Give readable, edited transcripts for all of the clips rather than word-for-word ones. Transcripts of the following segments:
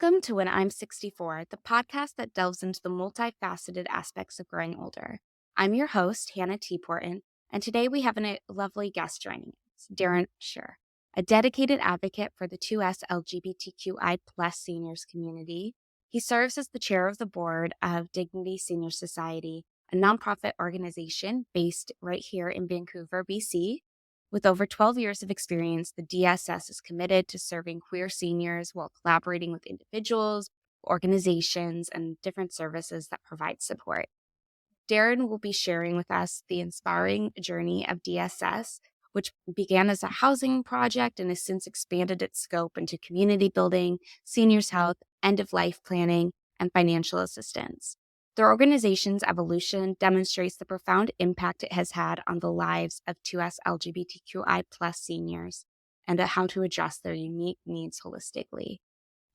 Welcome to When I'm 64, the podcast that delves into the multifaceted aspects of growing older. I'm your host, Hannah T. Porton, and today we have a lovely guest joining us, Darren Usher, a dedicated advocate for the 2SLGBTQI plus seniors community. He serves as the chair of the board of Dignity Senior Society, a nonprofit organization based right here in Vancouver, BC. With over 12 years of experience, the DSS is committed to serving queer seniors while collaborating with individuals, organizations, and different services that provide support. Darren will be sharing with us the inspiring journey of DSS, which began as a housing project and has since expanded its scope into community building, seniors' health, end-of-life planning, and financial assistance. Their organization's evolution demonstrates the profound impact it has had on the lives of 2S LGBTQI plus seniors and how to address their unique needs holistically.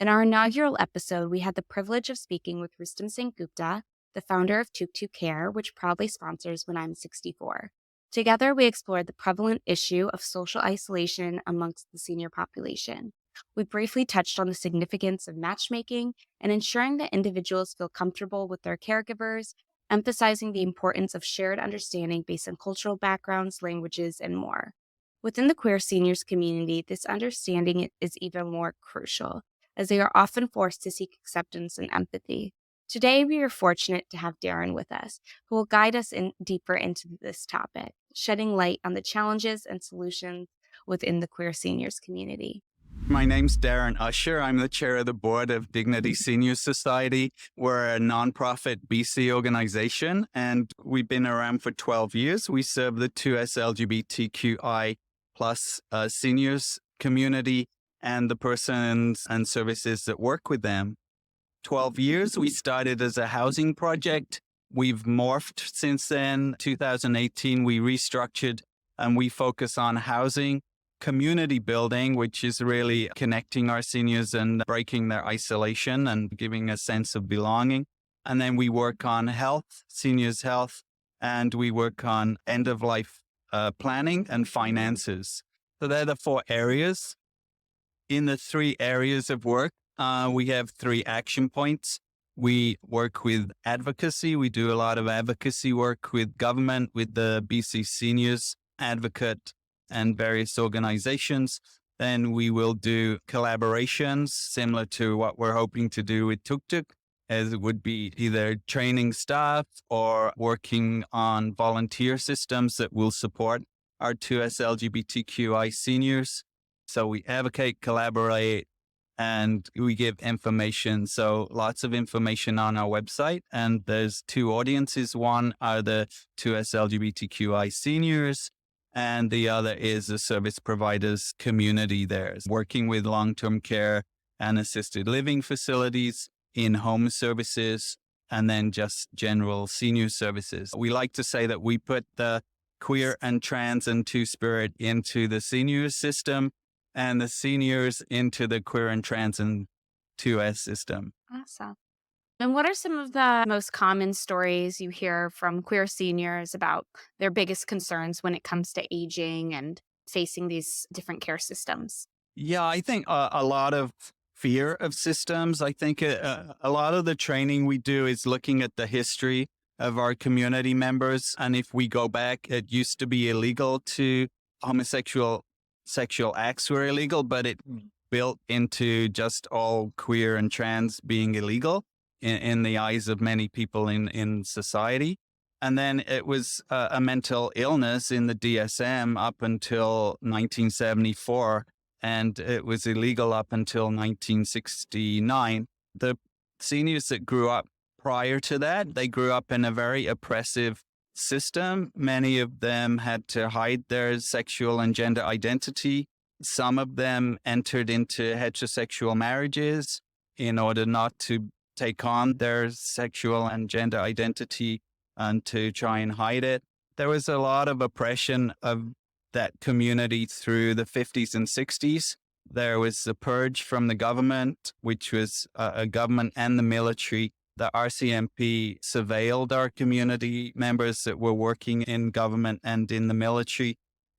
In our inaugural episode, we had the privilege of speaking with Rustam Singh Gupta, the founder of Tuk Tuk Care, which proudly sponsors When I'm 64. Together, we explored the prevalent issue of social isolation amongst the senior population. We briefly touched on the significance of matchmaking and ensuring that individuals feel comfortable with their caregivers, emphasizing the importance of shared understanding based on cultural backgrounds, languages, and more. Within the queer seniors community, this understanding is even more crucial, as they are often forced to seek acceptance and empathy. Today, we are fortunate to have Darren with us, who will guide us deeper into this topic, shedding light on the challenges and solutions within the queer seniors community. My name's Darren Usher. I'm the chair of the board of Dignity Senior Society. We're a nonprofit BC organization, and we've been around for 12 years. We serve the 2SLGBTQI plus seniors community and the persons and services that work with them. 12 years. We started as a housing project. We've morphed since then. 2018, we restructured and we focus on housing, community building, which is really connecting our seniors and breaking their isolation and giving a sense of belonging. And then we work on health, seniors' health, and we work on end-of-life planning and finances. So they're the 4 areas. In the 3 areas of work, we have 3 action points. We work with advocacy. We do a lot of advocacy work with government, with the BC Seniors Advocate and various organizations. Then we will do collaborations similar to what we're hoping to do with Tuk Tuk, as it would be either training staff or working on volunteer systems that will support our 2S LGBTQI seniors. So we advocate, collaborate, and we give information. So lots of information on our website. And there's 2 audiences. One are the 2S LGBTQI seniors, and the other is the service providers community there, working with long-term care and assisted living facilities, in-home services, and then just general senior services. We like to say that we put the queer and trans and two-spirit into the seniors system and the seniors into the queer and trans and 2S system. Awesome. And what are some of the most common stories you hear from queer seniors about their biggest concerns when it comes to aging and facing these different care systems? Yeah, I think a lot of fear of systems. I think a lot of the training we do is looking at the history of our community members. And if we go back, it used to be illegal to homosexual sexual acts were illegal, but it built into just all queer and trans being illegal in the eyes of many people in society. And then it was a mental illness in the DSM up until 1974, and it was illegal up until 1969. The seniors that grew up prior to that, they grew up in a very oppressive system. Many of them had to hide their sexual and gender identity. Some of them entered into heterosexual marriages in order not to take on their sexual and gender identity and to try and hide it. There was a lot of oppression of that community through the 50s and 60s. There was the purge from the government, which was a government and the military. The RCMP surveilled our community members that were working in government and in the military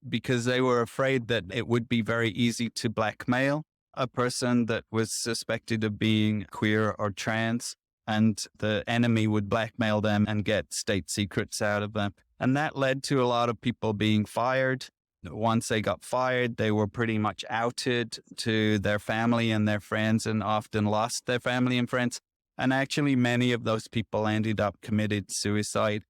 because they were afraid that it would be very easy to blackmail a person that was suspected of being queer or trans, and the enemy would blackmail them and get state secrets out of them. And that led to a lot of people being fired. Once they got fired, they were pretty much outed to their family and their friends, and often lost their family and friends. And actually, many of those people ended up committed suicide.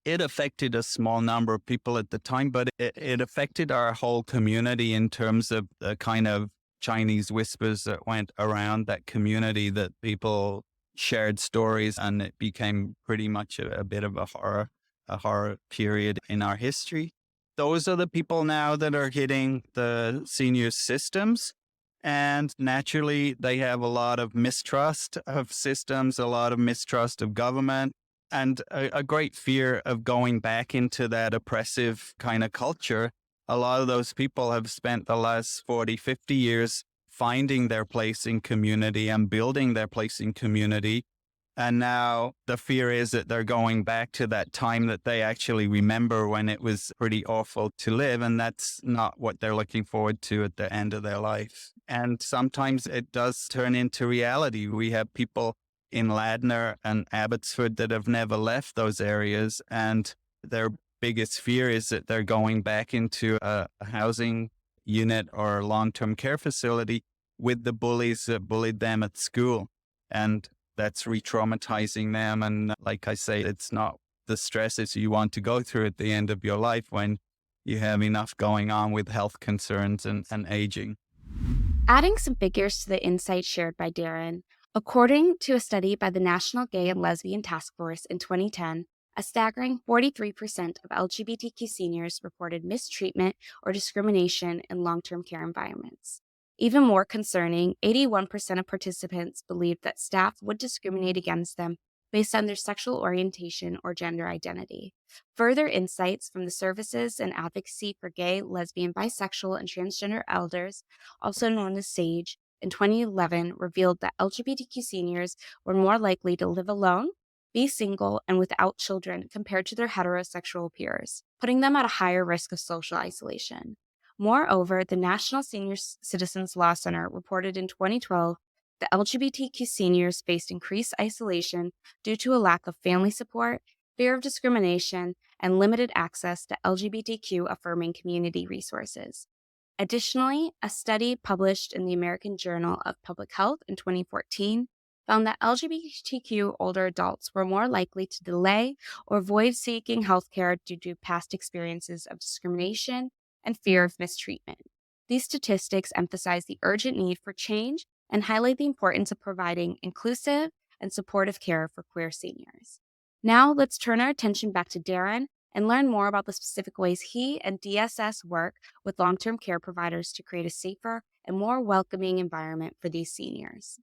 It affected a small number of people at the time, but it affected our whole community in terms of the kind of Chinese whispers that went around that community, that people shared stories, and it became pretty much a bit of a horror period in our history. Those are the people now that are hitting the senior systems. And naturally, they have a lot of mistrust of systems, a lot of mistrust of government, and a great fear of going back into that oppressive kind of culture. A lot of those people have spent the last 40, 50 years finding their place in community and building their place in community. And now the fear is that they're going back to that time that they actually remember, when it was pretty awful to live. And that's not what they're looking forward to at the end of their life. And sometimes it does turn into reality. We have people in Ladner and Abbotsford that have never left those areas. And their biggest fear is that they're going back into a housing unit or long-term care facility with the bullies that bullied them at school. And that's re-traumatizing them. And like I say, it's not the stresses you want to go through at the end of your life when you have enough going on with health concerns and aging. Adding some figures to the insights shared by Darren, according to a study by the National Gay and Lesbian Task Force in 2010, a staggering 43% of LGBTQ seniors reported mistreatment or discrimination in long-term care environments. Even more concerning, 81% of participants believed that staff would discriminate against them based on their sexual orientation or gender identity. Further insights from the Services and Advocacy for Gay, Lesbian, Bisexual, and Transgender Elders, also known as SAGE, in 2011 revealed that LGBTQ seniors were more likely to live alone, be single, and without children compared to their heterosexual peers, putting them at a higher risk of social isolation. Moreover, the National Senior Citizens Law Center reported in 2012 that LGBTQ seniors faced increased isolation due to a lack of family support, fear of discrimination, and limited access to LGBTQ-affirming community resources. Additionally, a study published in the American Journal of Public Health in 2014 found that LGBTQ older adults were more likely to delay or avoid seeking healthcare due to past experiences of discrimination and fear of mistreatment. These statistics emphasize the urgent need for change and highlight the importance of providing inclusive and supportive care for queer seniors. Now, let's turn our attention back to Darren and learn more about the specific ways he and DSS work with long-term care providers to create a safer and more welcoming environment for these seniors.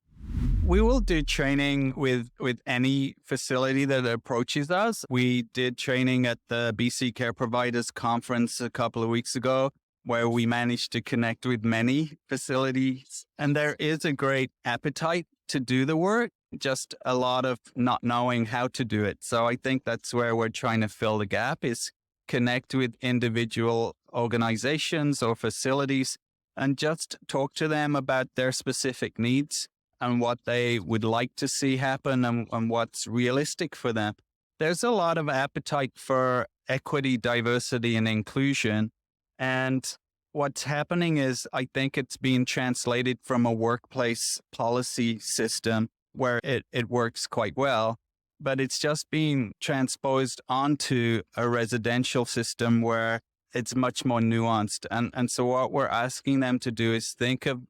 We will do training with any facility that approaches us. We did training at the BC Care Providers Conference a couple of weeks ago, where we managed to connect with many facilities. And there is a great appetite to do the work, just a lot of not knowing how to do it. So I think that's where we're trying to fill the gap, is connect with individual organizations or facilities and just talk to them about their specific needs and what they would like to see happen and what's realistic for them. There's a lot of appetite for equity, diversity, and inclusion. And what's happening is, I think it's being translated from a workplace policy system where it works quite well, but it's just being transposed onto a residential system where it's much more nuanced. And so what we're asking them to do is think of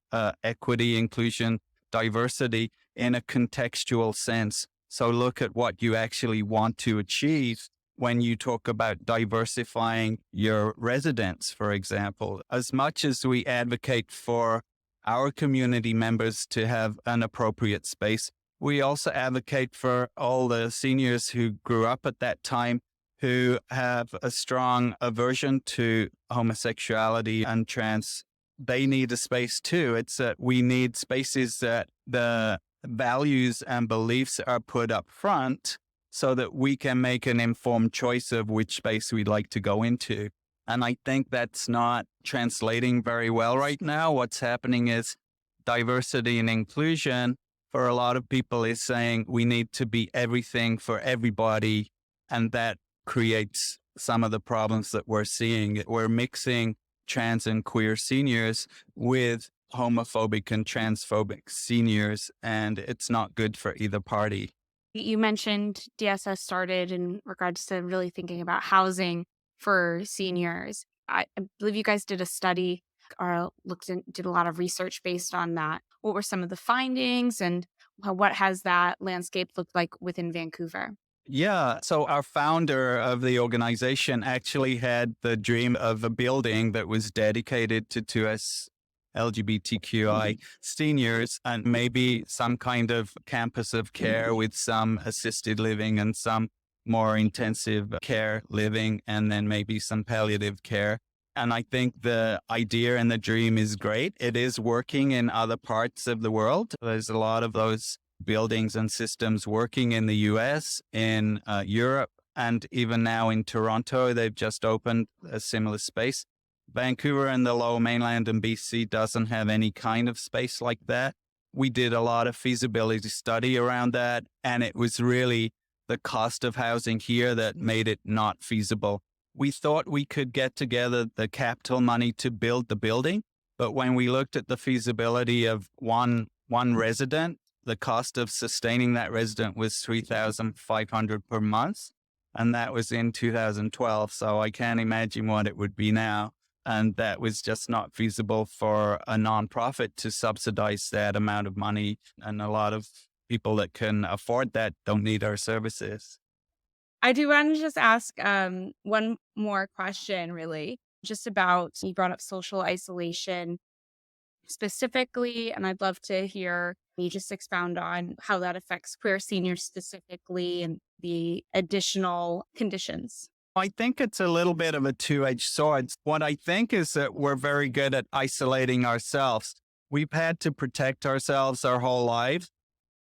equity, inclusion, diversity in a contextual sense. So look at what you actually want to achieve when you talk about diversifying your residents, for example. As much as we advocate for our community members to have an appropriate space, we also advocate for all the seniors who grew up at that time, who have a strong aversion to homosexuality and trans. They need a space too. It's that we need spaces that the values and beliefs are put up front so that we can make an informed choice of which space we'd like to go into. And I think that's not translating very well right now. What's happening is diversity and inclusion for a lot of people is saying we need to be everything for everybody. And that creates some of the problems that we're seeing. We're mixing trans and queer seniors with homophobic and transphobic seniors, and it's not good for either party. You mentioned DSS started in regards to really thinking about housing for seniors. I believe you guys did a study or did a lot of research based on that. What were some of the findings and what has that landscape looked like within Vancouver? Yeah. So our founder of the organization actually had the dream of a building that was dedicated to 2S LGBTQI seniors and maybe some kind of campus of care with some assisted living and some more intensive care living, and then maybe some palliative care. And I think the idea and the dream is great. It is working in other parts of the world. There's a lot of those buildings and systems working in the US, in Europe, and even now in Toronto. They've just opened a similar space. Vancouver and the Lower Mainland and BC doesn't have any kind of space like that. We did a lot of feasibility study around that, and it was really the cost of housing here that made it not feasible. We thought we could get together the capital money to build the building, but when we looked at the feasibility of one resident, the cost of sustaining that resident was $3,500 per month, and that was in 2012. So I can't imagine what it would be now. And that was just not feasible for a nonprofit to subsidize that amount of money. And a lot of people that can afford that don't need our services. I do want to just ask one more question, really, just about you brought up social isolation specifically, and I'd love to hear you just expound on how that affects queer seniors specifically and the additional conditions. I think it's a little bit of a two-edged sword. What I think is that we're very good at isolating ourselves. We've had to protect ourselves our whole lives.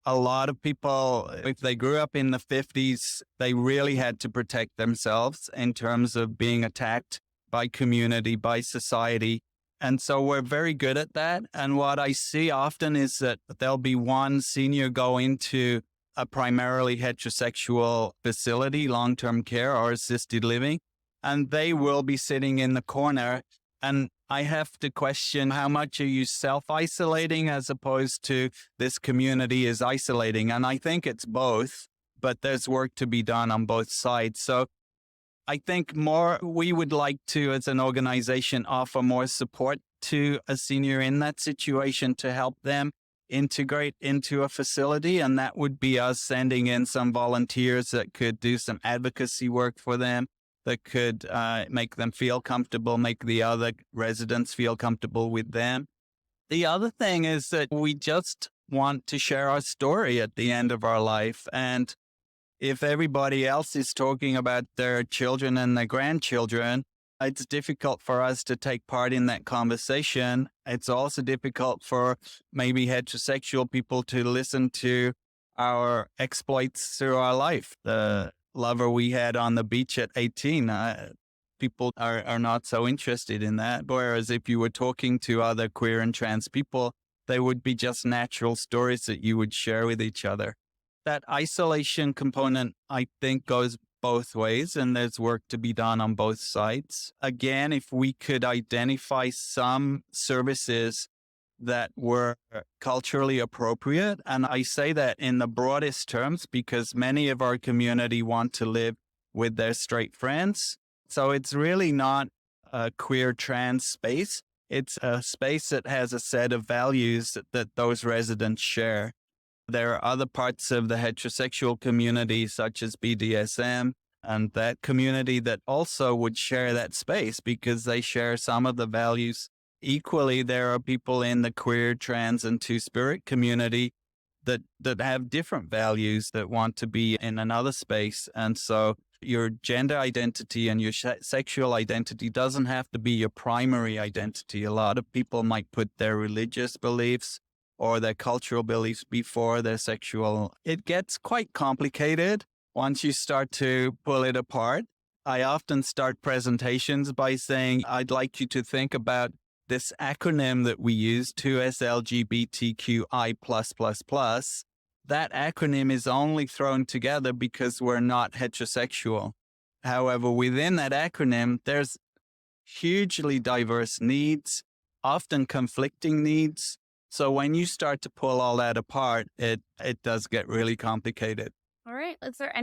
A lot of people, if they grew up in the 50s, they really had to protect themselves in terms of being attacked by community, by society. And so we're very good at that. And what I see often is that there'll be one senior go into a primarily heterosexual facility, long-term care or assisted living, and they will be sitting in the corner. And I have to question, how much are you self-isolating as opposed to this community is isolating? And I think it's both, but there's work to be done on both sides. So I think we would like to, as an organization, offer more support to a senior in that situation to help them integrate into a facility. And that would be us sending in some volunteers that could do some advocacy work for them, that could make them feel comfortable, make the other residents feel comfortable with them. The other thing is that we just want to share our story at the end of our life. And if everybody else is talking about their children and their grandchildren, it's difficult for us to take part in that conversation. It's also difficult for maybe heterosexual people to listen to our exploits through our life. The lover we had on the beach at 18, people are not so interested in that. Whereas if you were talking to other queer and trans people, they would be just natural stories that you would share with each other. That isolation component, I think, goes both ways, and there's work to be done on both sides. Again, if we could identify some services that were culturally appropriate, and I say that in the broadest terms because many of our community want to live with their straight friends. So it's really not a queer trans space. It's a space that has a set of values that those residents share. There are other parts of the heterosexual community, such as BDSM, and that community that also would share that space because they share some of the values. Equally, there are people in the queer, trans, and two-spirit community that have different values that want to be in another space. And so your gender identity and your sexual identity doesn't have to be your primary identity. A lot of people might put their religious beliefs or their cultural beliefs before their sexual. It gets quite complicated once you start to pull it apart. I often start presentations by saying, I'd like you to think about this acronym that we use, 2SLGBTQI+++, that acronym is only thrown together because we're not heterosexual. However, within that acronym, there's hugely diverse needs, often conflicting needs. So when you start to pull all that apart, it does get really complicated. All right. Is there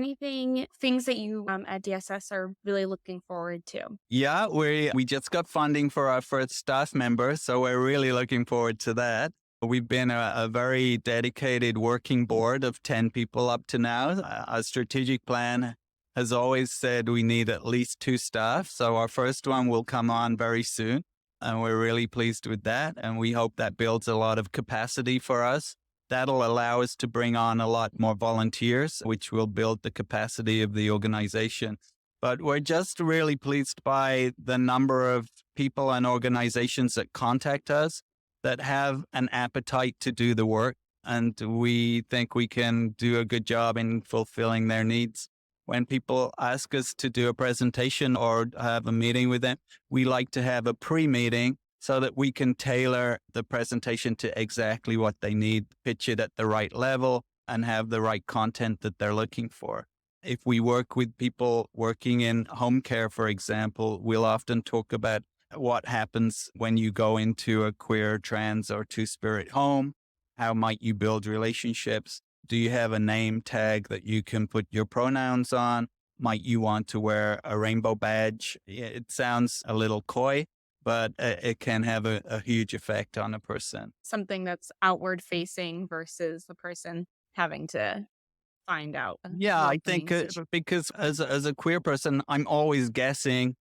things that you at DSS are really looking forward to? Yeah, we just got funding for our first staff member, so we're really looking forward to that. We've been a very dedicated working board of 10 people up to now. Our strategic plan has always said we need at least 2 staff, so our first one will come on very soon, and we're really pleased with that, and we hope that builds a lot of capacity for us. That'll allow us to bring on a lot more volunteers, which will build the capacity of the organization. But we're just really pleased by the number of people and organizations that contact us that have an appetite to do the work. And we think we can do a good job in fulfilling their needs. When people ask us to do a presentation or have a meeting with them, we like to have a pre-meeting so that we can tailor the presentation to exactly what they need, pitch it at the right level, and have the right content that they're looking for. If we work with people working in home care, for example, we'll often talk about what happens when you go into a queer, trans, or two-spirit home. How might you build relationships? Do you have a name tag that you can put your pronouns on? Might you want to wear a rainbow badge? It sounds a little coy, but it can have a huge effect on a person. Something that's outward facing versus the person having to find out. Yeah, I think because as a queer person, I'm always guessing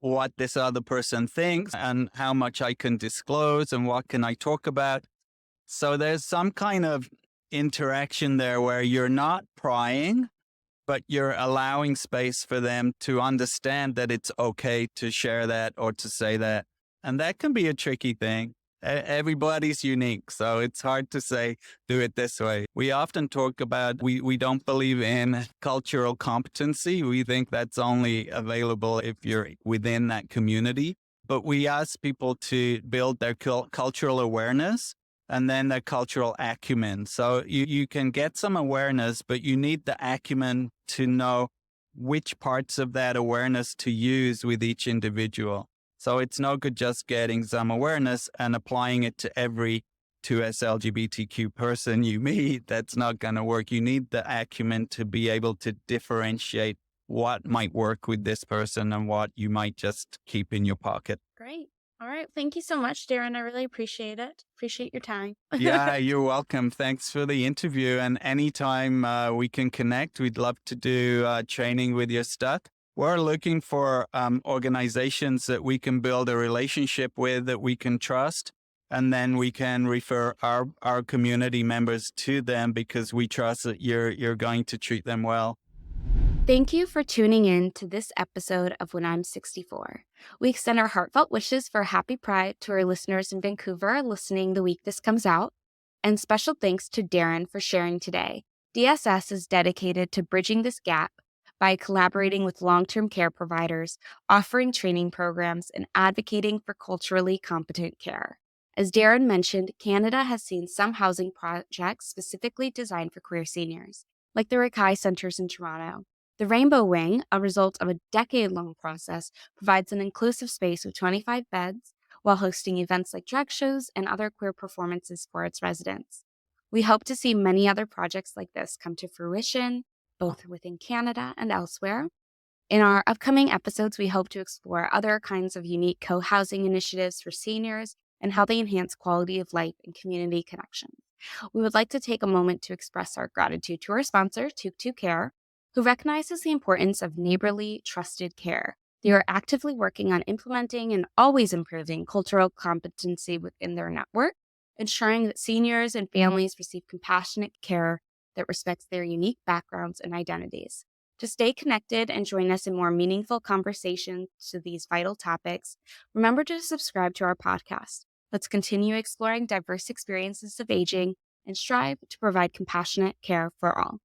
what this other person thinks and how much I can disclose and what can I talk about. So there's some kind of interaction there where you're not prying, but you're allowing space for them to understand that it's okay to share that or to say that. And that can be a tricky thing. Everybody's unique, so it's hard to say, do it this way. We often talk about we don't believe in cultural competency. We think that's only available if you're within that community. But we ask people to build their cultural awareness and then their cultural acumen. So you can get some awareness, but you need the acumen to know which parts of that awareness to use with each individual. So it's no good just getting some awareness and applying it to every 2SLGBTQ person you meet. That's not going to work. You need the acumen to be able to differentiate what might work with this person and what you might just keep in your pocket. Great. All right. Thank you so much, Darren. I really appreciate it. Appreciate your time. Yeah, you're welcome. Thanks for the interview. And anytime we can connect, we'd love to do training with your stuff. We're looking for organizations that we can build a relationship with, that we can trust, and then we can refer our community members to them because we trust that you're going to treat them well. Thank you for tuning in to this episode of When I'm 64. We extend our heartfelt wishes for a happy Pride to our listeners in Vancouver listening the week this comes out. And special thanks to Darren for sharing today. DSS is dedicated to bridging this gap by collaborating with long-term care providers, offering training programs, and advocating for culturally competent care. As Darren mentioned, Canada has seen some housing projects specifically designed for queer seniors, like the Rakai Centres in Toronto. The Rainbow Wing, a result of a decade-long process, provides an inclusive space with 25 beds while hosting events like drag shows and other queer performances for its residents. We hope to see many other projects like this come to fruition, both within Canada and elsewhere. In our upcoming episodes, we hope to explore other kinds of unique co-housing initiatives for seniors and how they enhance quality of life and community connections. We would like to take a moment to express our gratitude to our sponsor, 2 Care, who recognizes the importance of neighborly, trusted care. They are actively working on implementing and always improving cultural competency within their network, ensuring that seniors and families receive compassionate care that respects their unique backgrounds and identities. To stay connected and join us in more meaningful conversations to these vital topics, remember to subscribe to our podcast. Let's continue exploring diverse experiences of aging and strive to provide compassionate care for all.